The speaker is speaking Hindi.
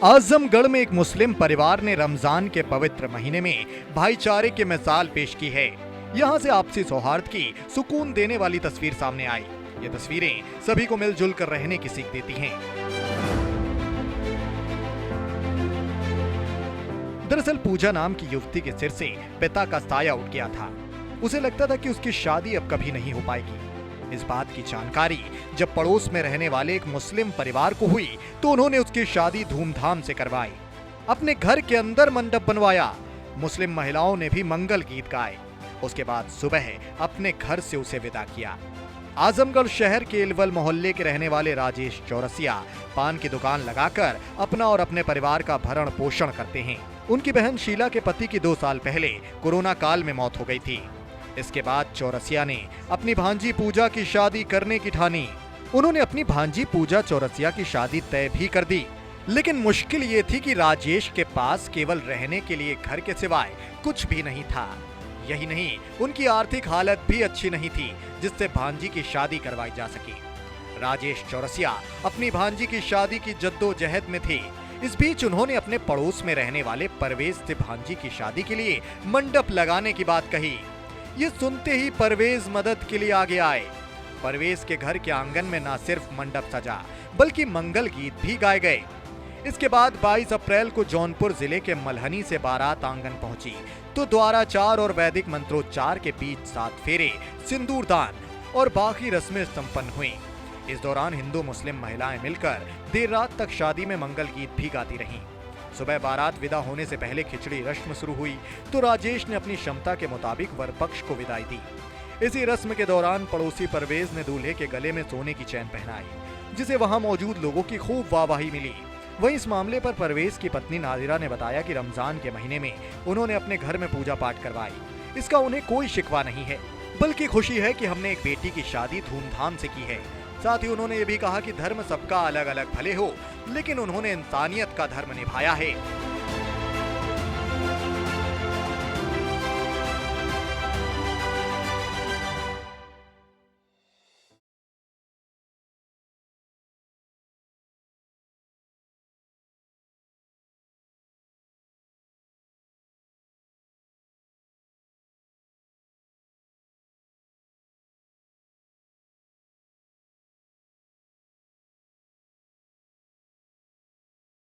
आजमगढ़ में एक मुस्लिम परिवार ने रमजान के पवित्र महीने में भाईचारे की मिसाल पेश की है। यहाँ से आपसी सौहार्द की सुकून देने वाली तस्वीर सामने आई। ये तस्वीरें सभी को मिलजुल कर रहने की सीख देती हैं। दरअसल पूजा नाम की युवती के सिर से पिता का साया उठ गया था। उसे लगता था कि उसकी शादी अब कभी नहीं हो पाएगी। इस बात की जानकारी जब पड़ोस में रहने वाले एक मुस्लिम परिवार को हुई तो उन्होंने उसकी शादी धूमधाम से करवाई। अपने घर के अंदर मंडप बनवाया। मुस्लिम महिलाओं ने भी मंगल गीत गाए। उसके बाद सुबह अपने घर से उसे विदा किया। आजमगढ़ शहर के इलवल मोहल्ले के रहने वाले राजेश चौरसिया पान की दुकान लगाकर अपना और अपने परिवार का भरण पोषण करते हैं। उनकी बहन शीला के पति की 2 साल पहले कोरोना काल में मौत हो गई थी। इसके बाद चौरसिया ने अपनी भांजी पूजा की शादी करने की ठानी। उन्होंने अपनी भांजी पूजा चौरसिया की शादी तय भी कर दी। लेकिन मुश्किल ये थी कि राजेश के पास केवल रहने के लिए घर के सिवाय कुछ भी नहीं था। यही नहीं, उनकी आर्थिक हालत भी अच्छी नहीं थी जिससे भांजी की शादी करवाई जा सके। राजेश चौरसिया अपनी भांजी की शादी की जद्दोजहद में थे। इस बीच उन्होंने अपने पड़ोस में रहने वाले परवेज से भांजी की शादी के लिए मंडप लगाने की बात कही। ये सुनते ही परवेज मदद के लिए आगे आए। परवेज के घर के आंगन में न सिर्फ मंडप सजा बल्कि मंगल गीत भी गाए गए। इसके बाद 22 अप्रैल को जौनपुर जिले के मलहनी से बारात आंगन पहुंची तो द्वाराचार और वैदिक मंत्रोच्चार के बीच 7 फेरे, सिंदूरदान और बाकी रस्में संपन्न हुई। इस दौरान हिंदू मुस्लिम महिलाएं मिलकर देर रात तक शादी में मंगल गीत भी गाती रहीं। सुबह बारात विदा होने से पहले खिचड़ी रस्म शुरू हुई तो राजेश ने अपनी क्षमता के मुताबिक वर पक्ष को विदाई दी। इसी रस्म के दौरान पड़ोसी परवेज ने दूल्हे के गले में सोने की चैन पहनाई, जिसे वहां मौजूद लोगों की खूब वाहवाही मिली। वहीं इस मामले पर परवेज की पत्नी नादिरा ने बताया कि रमजान के महीने में उन्होंने अपने घर में पूजा पाठ करवाई। इसका उन्हें कोई शिकवा नहीं है, बल्कि खुशी है कि हमने एक बेटी की शादी धूमधाम से की है। साथ ही उन्होंने ये भी कहा कि धर्म सबका अलग अलग भले हो, लेकिन उन्होंने इंसानियत का धर्म निभाया है।